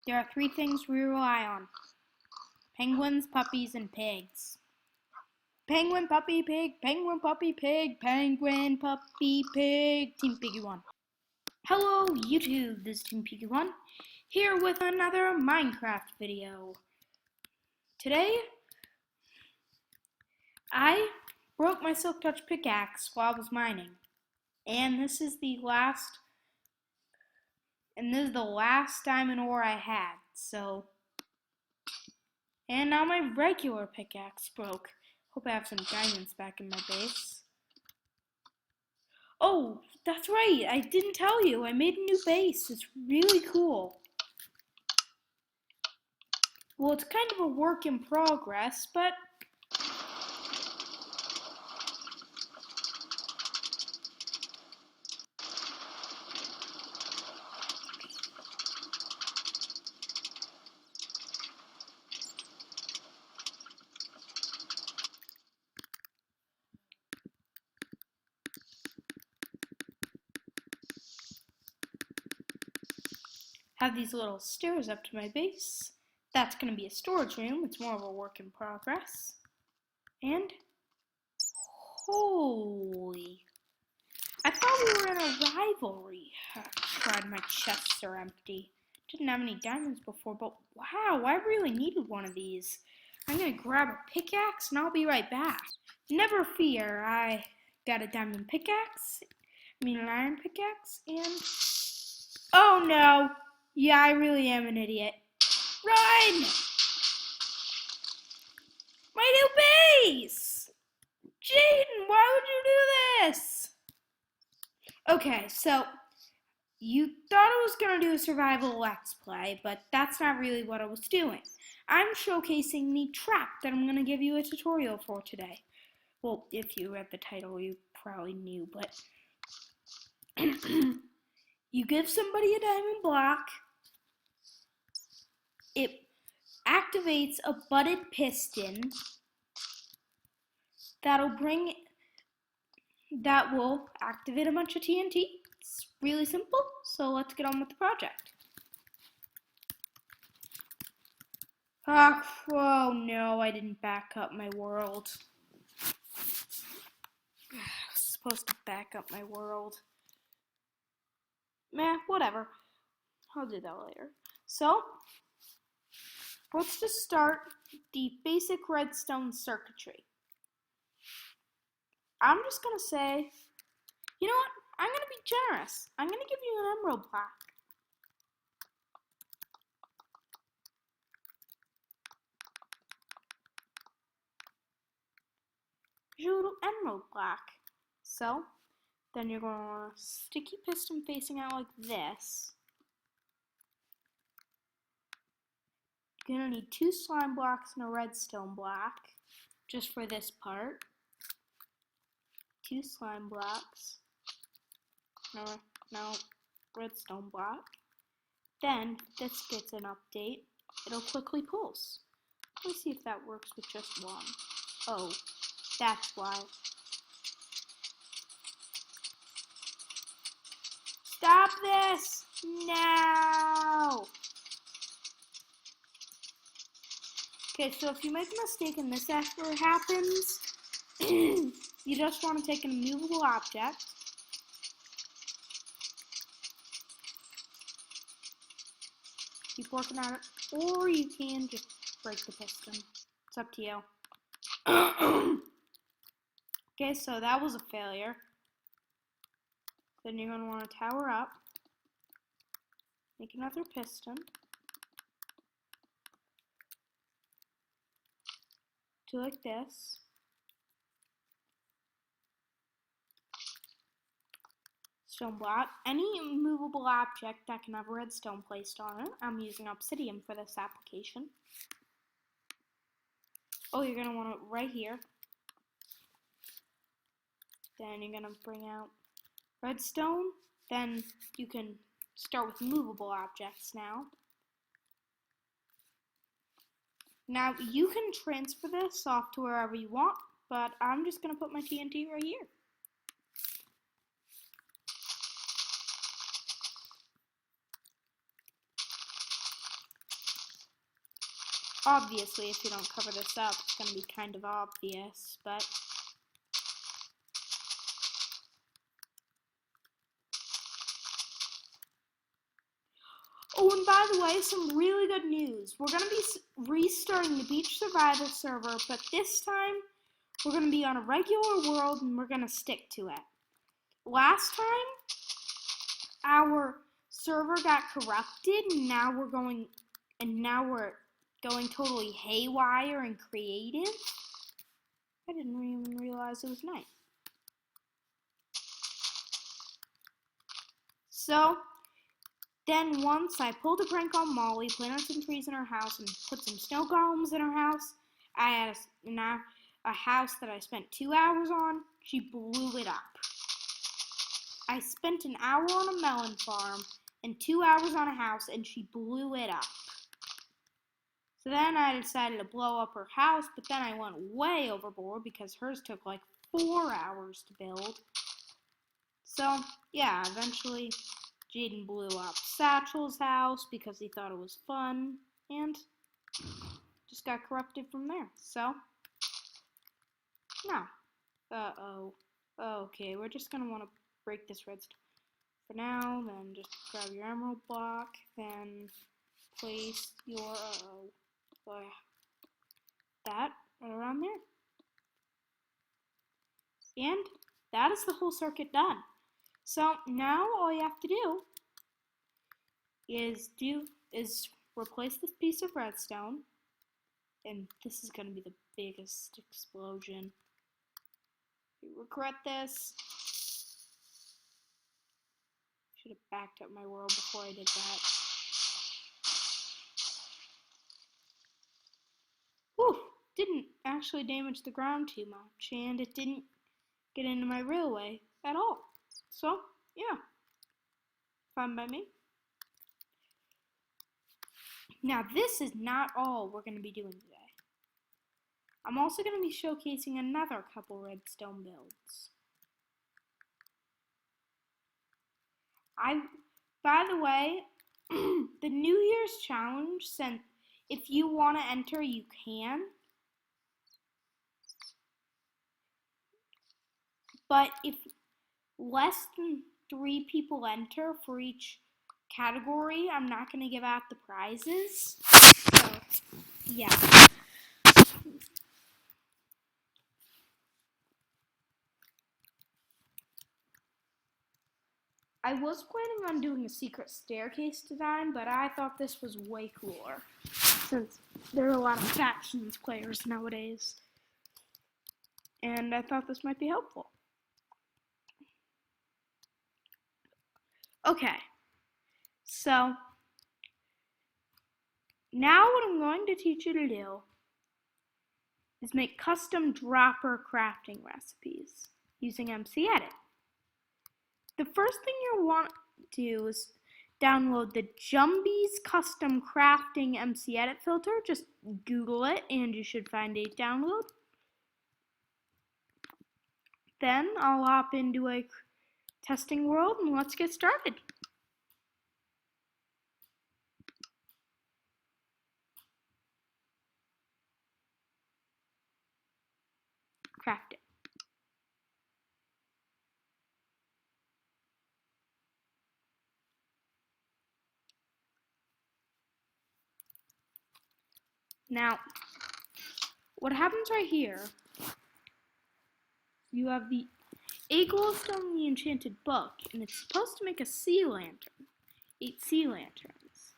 There are three things we rely on: penguins, puppies, and pigs. Penguin, puppy, pig, penguin, puppy, pig, penguin, puppy, pig. Team Piggy 1. Hello YouTube, this is Team Piggy 1, here with another Minecraft video. Today, I broke my Silk Touch pickaxe while I was mining. And this is the last diamond ore I had, so. And now my regular pickaxe broke. Hope I have some diamonds back in my base. Oh, that's right, I didn't tell you. I made a new base. It's really cool. Well, it's kind of a work in progress, but have these little stairs up to my base. That's going to be a storage room. It's more of a work in progress. And holy, I thought we were in a rivalry. God, my chests are empty. Didn't have any diamonds before, but wow, I really needed one of these. I'm going to grab a pickaxe and I'll be right back. Never fear, I got a diamond pickaxe. An iron pickaxe, and oh no! Yeah, I really am an idiot. Run! My new base! Jaden, why would you do this? Okay, so you thought I was going to do a survival let's play, but that's not really what I was doing. I'm showcasing the trap that I'm going to give you a tutorial for today. Well, if you read the title, you probably knew, but you give somebody a diamond block, it activates a butted piston that will activate a bunch of TNT. It's really simple, so let's get on with the project. Oh no, I didn't back up my world. I was supposed to back up my world. Meh, whatever. I'll do that later. So, let's just start the basic redstone circuitry. I'm just going to say, you know what? I'm going to be generous. I'm going to give you an emerald block. Your little emerald block. So, then you're going to want a sticky piston facing out like this. You're going to need 2 slime blocks and a redstone block, just for this part. 2 slime blocks. No, redstone block. Then, this gets an update. It'll quickly pulse. Let me see if that works with just one. Oh, that's why. Stop this! No! Okay, so if you make a mistake and this ever happens, you just want to take an immovable object, keep working on it, or you can just break the piston. It's up to you. Okay, so that was a failure. Then you're going to want to tower up, make another piston, do like this. Stone block. Any movable object that can have redstone placed on it. I'm using obsidian for this application. Oh, you're going to want it right here. Then you're going to bring out redstone. Then you can start with movable objects now. Now you can transfer this off to wherever you want, but I'm just going to put my TNT right here. Obviously, if you don't cover this up, it's going to be kind of obvious, but... Oh, and by the way, some really good news. We're going to be restarting the Beach Survival server, but this time, we're going to be on a regular world, and we're going to stick to it. Last time, our server got corrupted, and now we're going totally haywire and creative. I didn't even realize it was night. So, then once I pulled a prank on Molly, planted some trees in her house, and put some snow golems in her house. I had a house that I spent 2 hours on. She blew it up. I spent an hour on a melon farm and 2 hours on a house, and she blew it up. So then I decided to blow up her house, but then I went way overboard because hers took like 4 hours to build. So, yeah, eventually Jaden blew up Satchel's house because he thought it was fun, and just got corrupted from there. So, now, okay, we're just gonna want to break this redstone for now. Then just grab your emerald block, then place your that right around there, and that is the whole circuit done. So now all you have to do is replace this piece of redstone, and this is going to be the biggest explosion. You regret this. Should have backed up my world before I did that. Whew, didn't actually damage the ground too much, and it didn't get into my railway at all. So, yeah, fine by me. Now, this is not all we're going to be doing today. I'm also going to be showcasing another couple redstone builds. By the way, the New Year's challenge sent, if you want to enter, you can. But if less than 3 people enter for each category, I'm not going to give out the prizes. So, yeah. I was planning on doing a secret staircase design, but I thought this was way cooler, since there are a lot of factions players nowadays, and I thought this might be helpful. Okay, so now what I'm going to teach you to do is make custom dropper crafting recipes using MC Edit. The first thing you'll want to do is download the Jumby's Custom Crafting MC Edit filter. Just Google it and you should find a download. Then I'll hop into a testing world and let's get started. Craft it. Now, what happens right here, you have the 8 glowstone in the enchanted book, and it's supposed to make a sea lantern. 8 sea lanterns.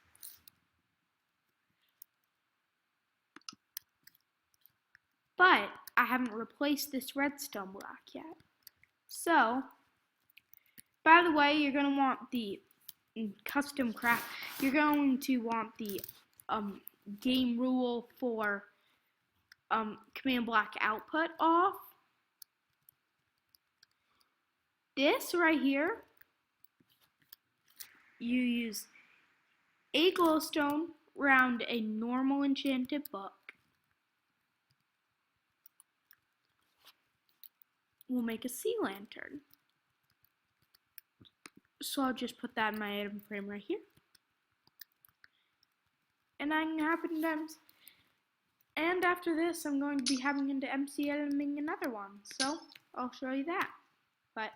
But I haven't replaced this redstone block yet. So, by the way, you're going to want the custom craft. You're going to want the game rule for command block output off. This right here, you use a glowstone around a normal enchanted book. We'll make a sea lantern. So I'll just put that in my item frame right here. And I can happen times And after this, I'm going to be having into MCLing another one, so I'll show you that. But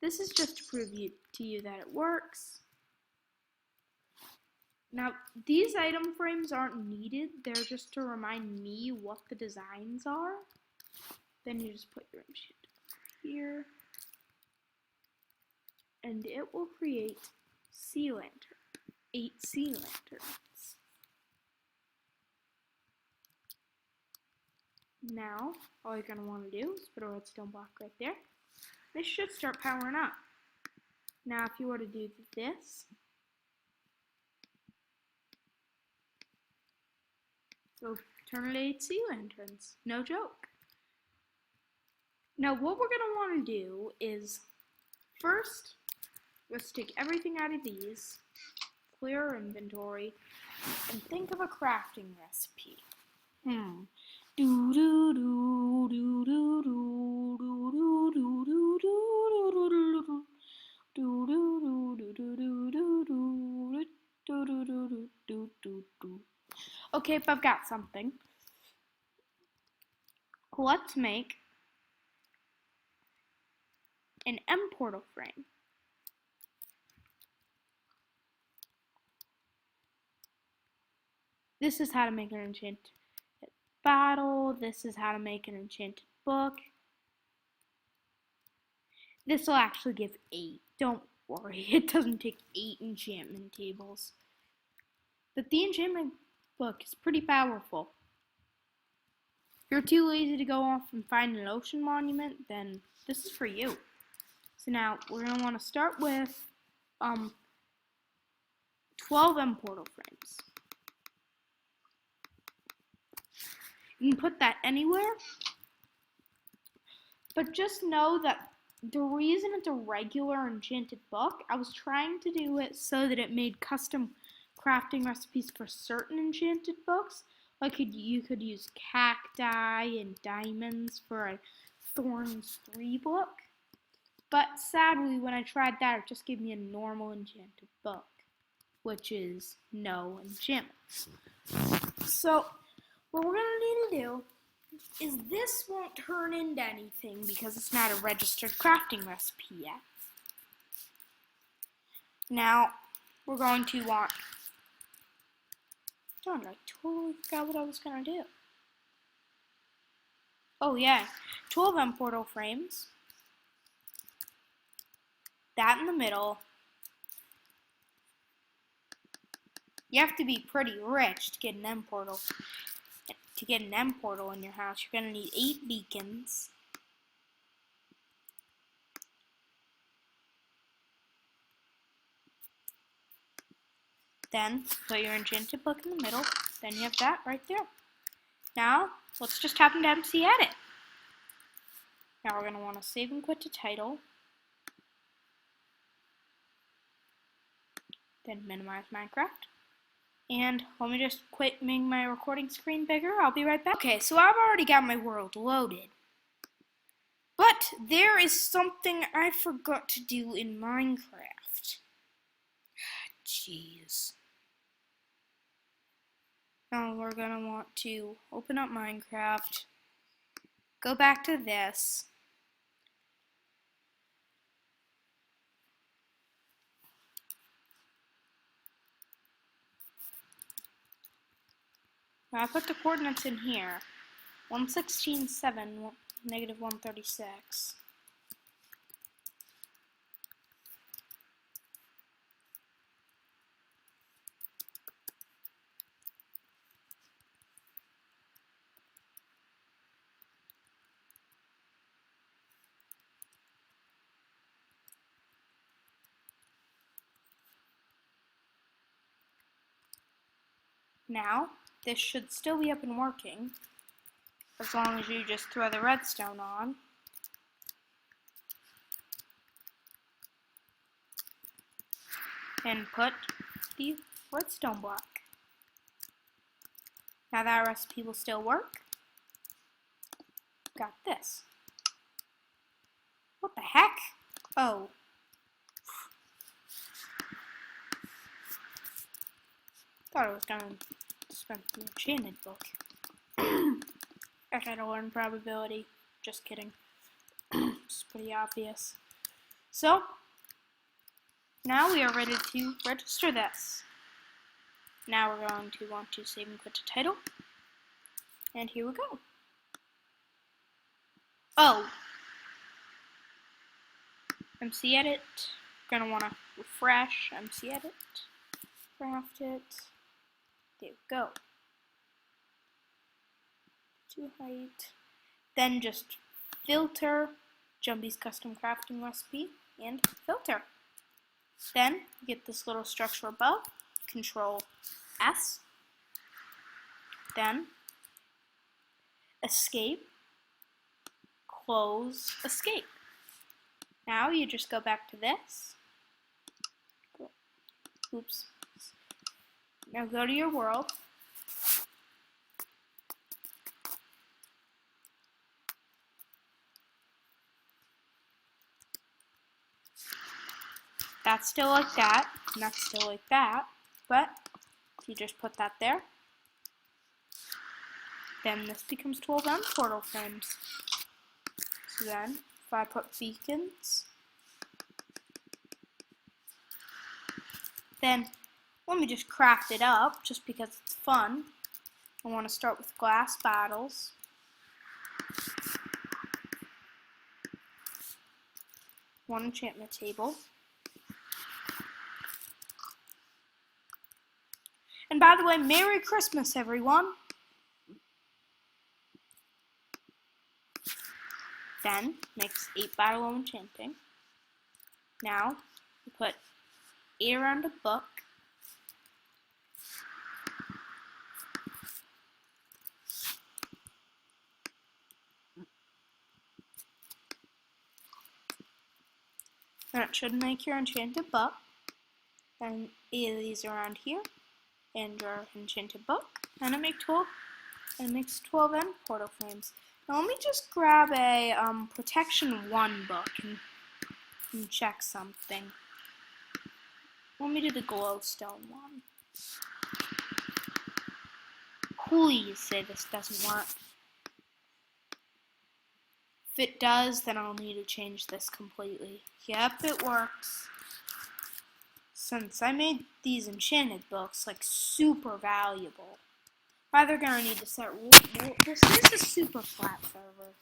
this is just to prove to you that it works. Now, these item frames aren't needed. They're just to remind me what the designs are. Then you just put your enchant here. And it will create sea lantern. 8 sea lanterns. Now, all you're going to want to do is put a redstone block right there. This should start powering up. Now, if you were to do this, it'll turn into 8 sea lanterns. No joke. Now, what we're going to want to do is, first, let's take everything out of these, clear our inventory, and think of a crafting recipe. Do do do do do do do do do do do do. Okay, but I've got something. Let's make an M portal frame. This is how to make an enchanted bottle. This is how to make an enchanted book. This will actually give 8. Don't worry, it doesn't take 8 enchantment tables. But the enchantment book is pretty powerful. If you're too lazy to go off and find an ocean monument, then this is for you. So now we're going to want to start with 12 M portal frames. You can put that anywhere, but just know that the reason it's a regular enchanted book, I was trying to do it so that it made custom crafting recipes for certain enchanted books. Like you could use cacti and diamonds for a Thorns 3 book. But sadly, when I tried that, it just gave me a normal enchanted book, which is no enchantments. So what we're going to need to do is this won't turn into anything because it's not a registered crafting recipe yet. Now, we're going to want... Darn, I totally forgot what I was going to do. Oh yeah, 12 M portal frames. That in the middle. You have to be pretty rich to get an M portal. To get an M portal in your house, you're going to need 8 beacons. Then, put your enchanted book in the middle. Then you have that right there. Now, let's just tap into MC Edit. Now we're going to want to save and quit to title. Then minimize Minecraft. And let me just quit making my recording screen bigger. I'll be right back. Okay, so I've already got my world loaded. But there is something I forgot to do in Minecraft. Jeez. Now we're going to want to open up Minecraft. Go back to this. Now I put the coordinates in here. 116.7, negative 136. Now, this should still be up and working, as long as you just throw the redstone on. And put the redstone block. Now that recipe will still work. Got this. What the heck? Oh. Thought I was gonna spend the enchanted book. I try to learn probability. Just kidding. It's pretty obvious. So, now we are ready to register this. Now we're going to want to save and quit to title. And here we go. Oh. MC edit. Gonna want to refresh. MC edit. Craft it. There we go. To height. Then just filter Jumpy's custom crafting recipe and filter. Then get this little structure above. Control S. Then escape. Close escape. Now you just go back to this. Oops. Now go to your world. That's still like that, and that's still like that, but you just put that there. Then this becomes 12M portal frames. So then, if I put beacons, then let me just craft it up, just because it's fun. I want to start with glass bottles. One enchantment table. And by the way, Merry Christmas, everyone! Then, makes 8 bottle of enchanting. Now, we put 8 around a book. That should make your enchanted book. Then 8 of these around here. And your enchanted book, and it makes 12 end portal frames. Now let me just grab a protection 1 book and check something. Let me do the glowstone one. Please say this doesn't work. If it does, then I'll need to change this completely. Yep, it works. Since I made these enchanted books like super valuable, either gonna need to set rules. This is a super flat server.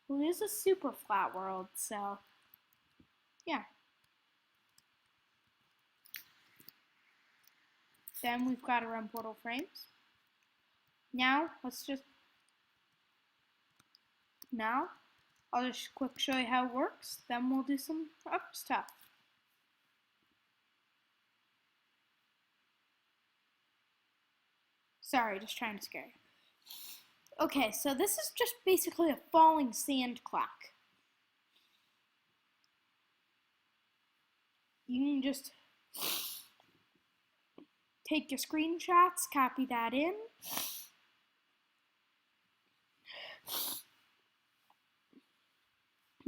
Well, it is a super flat world, so yeah. Then we've got our portal frames. Now I'll just quick show you how it works. Then we'll do some other stuff. Sorry, just trying to scare you. Okay, so this is just basically a falling sand clock. You can just take your screenshots, copy that in.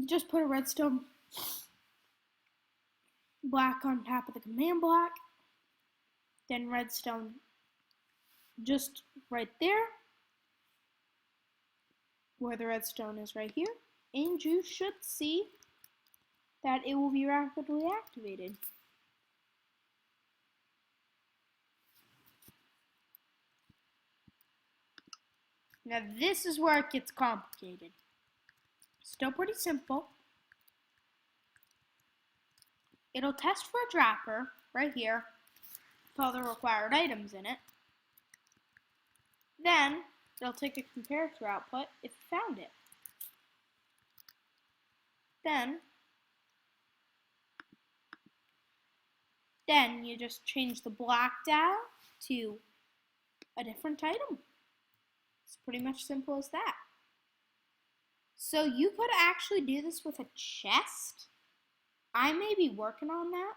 Just put a redstone block on top of the command block. Then redstone just right there, where the redstone is right here, and you should see that it will be rapidly activated. Now this is where it gets complicated. Still pretty simple. It'll test for a dropper right here with all the required items in it. Then, they'll take a comparator output if it found it. Then you just change the block data to a different item. It's pretty much simple as that. So you could actually do this with a chest. I may be working on that.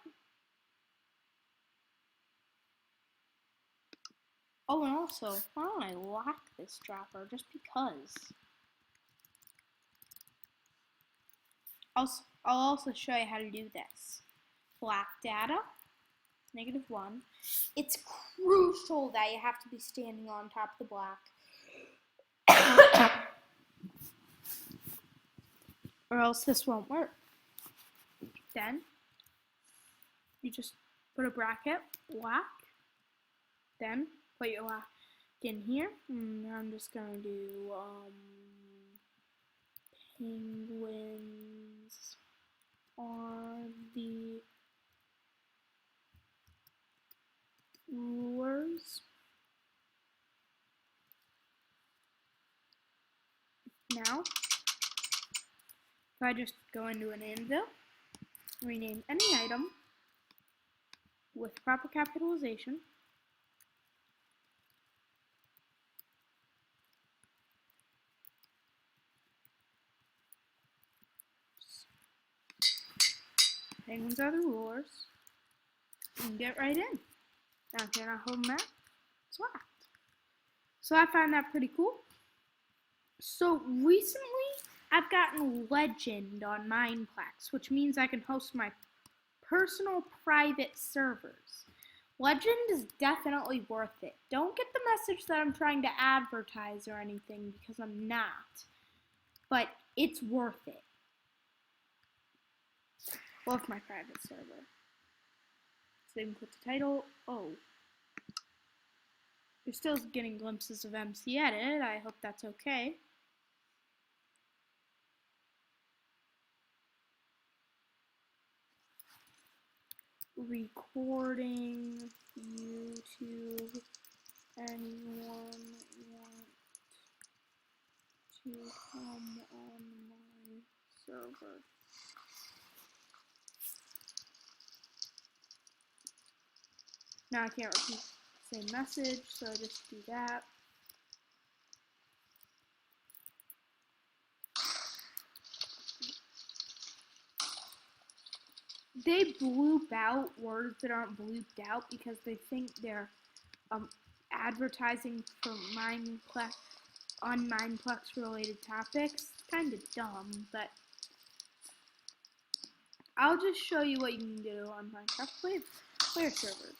Oh, and also, why don't I lock this dropper just because? I'll also show you how to do this. Black data, -1. It's crucial that you have to be standing on top of the block. or else this won't work. Then you just put a bracket, lock, then put your lock in here. And I'm just gonna do penguins on the rulers. Now, if I just go into an anvil, rename any item with proper capitalization, penguins are the rulers, and get right in. Now if you're not holding that, it's locked. So I find that pretty cool. So recently, I've gotten Legend on Mineplex, which means I can host my personal private servers. Legend is definitely worth it. Don't get the message that I'm trying to advertise or anything, because I'm not. But it's worth it. Love my private server. So you can put the title. Oh. You're still getting glimpses of MC Edit. I hope that's okay. Recording YouTube. Anyone want to come on my server? Now I can't repeat the same message, so I just do that. They bloop out words that aren't blooped out because they think they're advertising for Mineplex on Mineplex related topics. Kind of dumb, but I'll just show you what you can do on Minecraft player servers.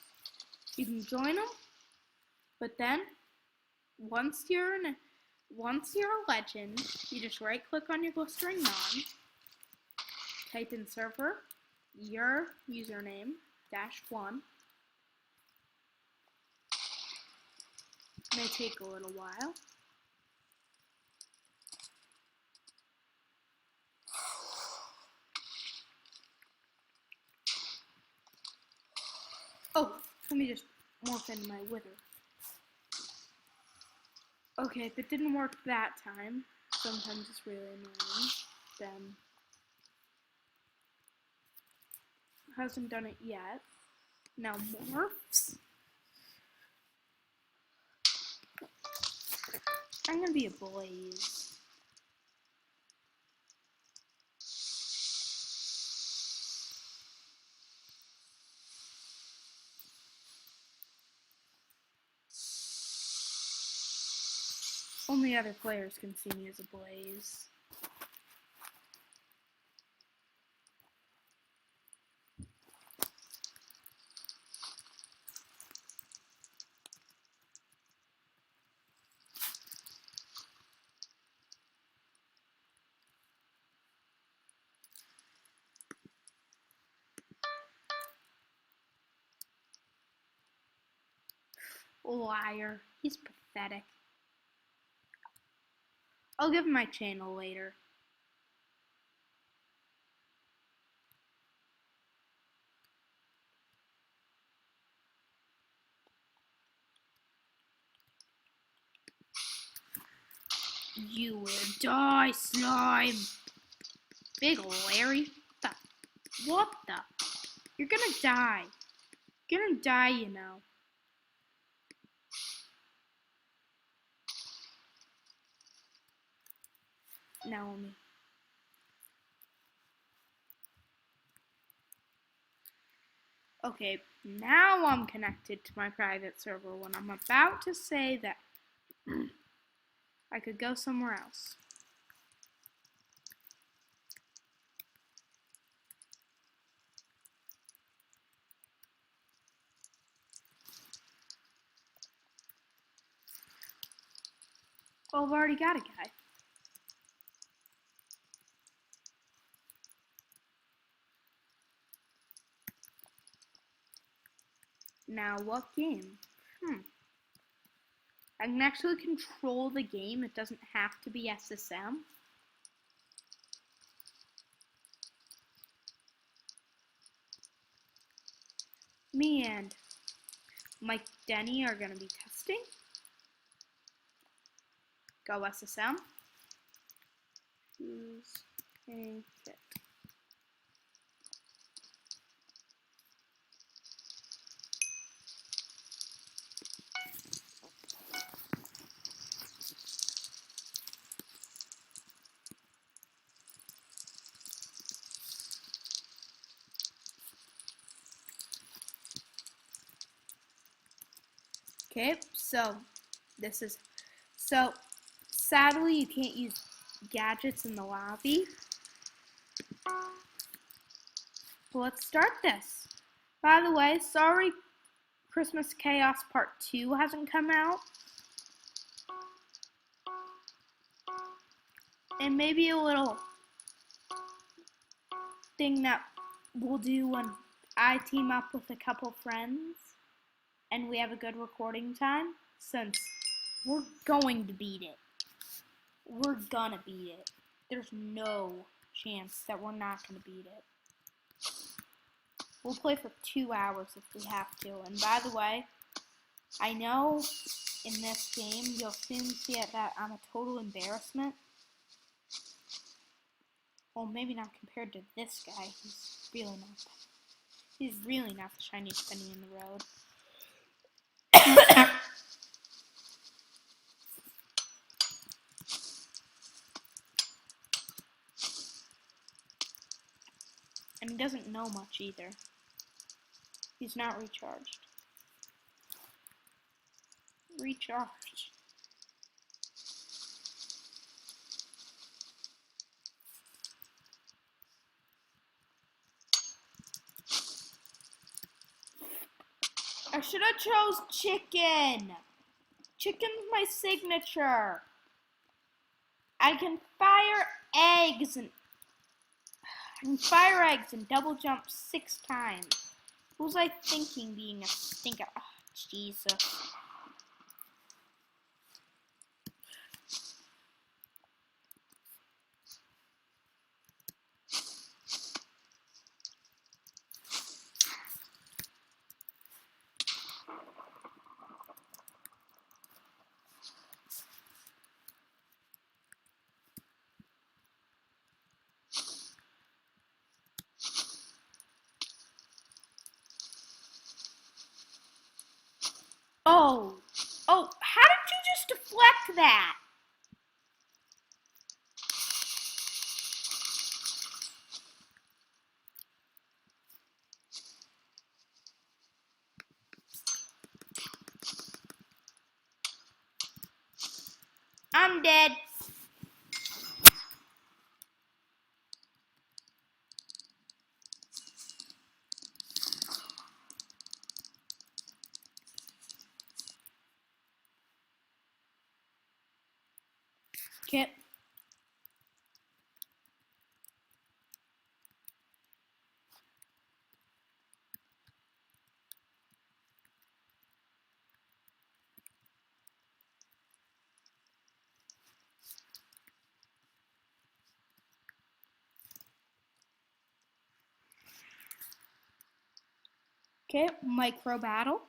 You can join them, but then once you're a legend, you just right click on your glistering non, type in server, your username, -1. It may take a little while. Oh, let me just morph into my wither. Okay, if it didn't work that time, sometimes it's really annoying, then hasn't done it yet. Now morphs. I'm gonna be a blaze. Only other players can see me as a blaze. Liar. He's pathetic. I'll give him my channel later. You will die, slime. Big Larry. What the? You're gonna die. You're gonna die, you know. Naomi. Okay, now I'm connected to my private server when I'm about to say that I could go somewhere else. Oh, I've already got a guy. Now, what game? I can actually control the game. It doesn't have to be SSM. Me and Mike Denny are going to be testing. Go SSM. Choose a kit. Okay, so sadly you can't use gadgets in the lobby. But let's start this. By the way, sorry Christmas Chaos Part 2 hasn't come out. And maybe a little thing that we'll do when I team up with a couple friends and we have a good recording time, since we're going to beat it. We're gonna beat it. There's no chance that we're not gonna beat it. We'll play for 2 hours if we have to. And by the way, I know in this game you'll soon see that I'm a total embarrassment. Well, maybe not compared to this guy. He's really not the shiniest penny in the road. And he doesn't know much either. He's not recharged. Recharge. I should have chose chicken. Chicken's my signature. I can fire eggs and double jump 6 times. What was I thinking being a stinker? Oh, Jesus. Oh, how did you just deflect that? I'm dead. Okay. Okay, micro battle.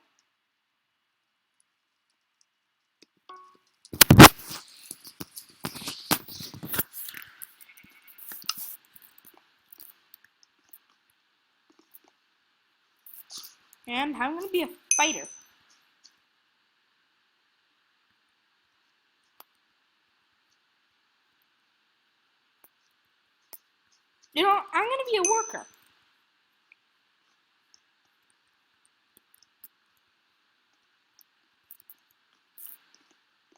And I'm going to be a fighter. You know, I'm going to be a worker.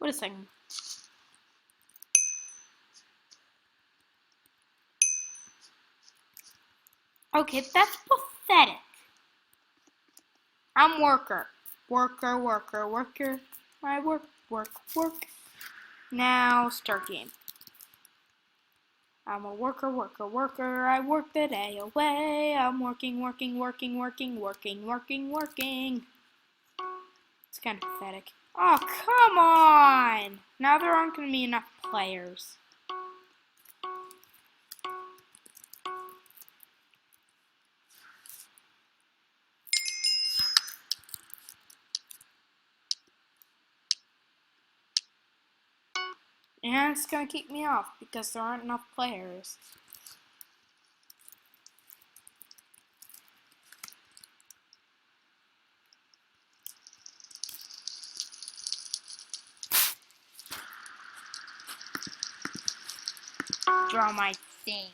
Wait a second. Okay, that's pathetic. I'm worker. Worker. I work. Now, start game. I'm a worker, worker, worker. I work the day away. I'm working, working, working, working, working, working, working. It's kind of pathetic. Oh, come on! Now there aren't going to be enough players. And it's going to keep me off because there aren't enough players. Draw my thing.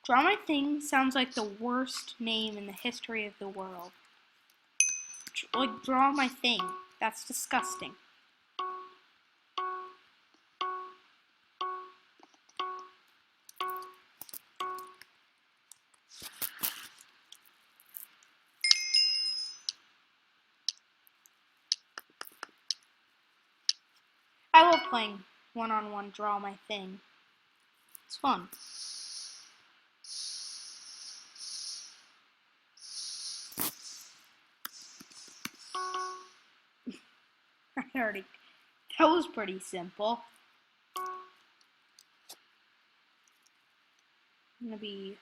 Draw my thing sounds like the worst name in the history of the world. Like, draw my thing. That's disgusting. I love playing one-on-one draw my thing. It's fun. That was pretty simple. I'm gonna be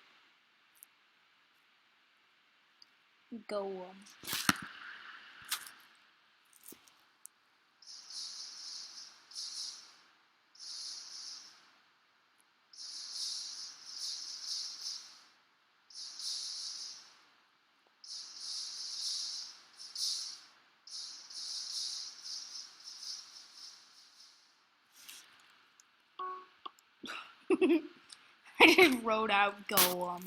go. I just wrote out go.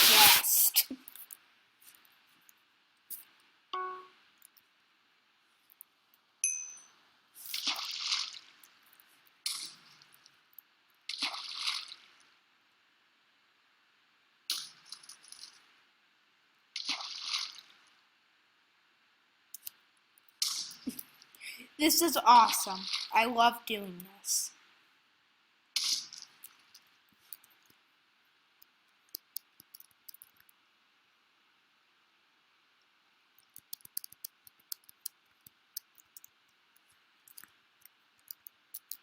Chest. This is awesome. I love doing this.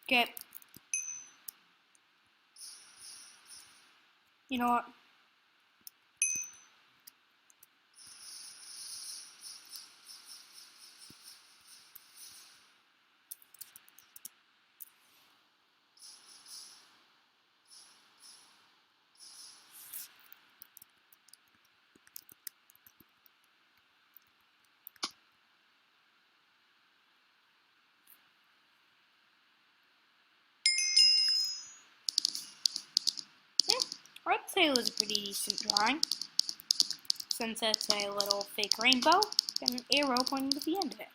Okay. You know what? I'd say it was a pretty decent drawing. Since it's a little fake rainbow, and an arrow pointing to the end of it.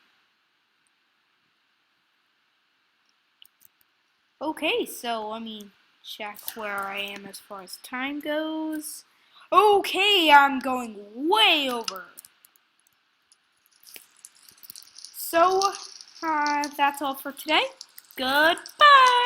Okay, so let me check where I am as far as time goes. Okay, I'm going way over. So, that's all for today. Goodbye!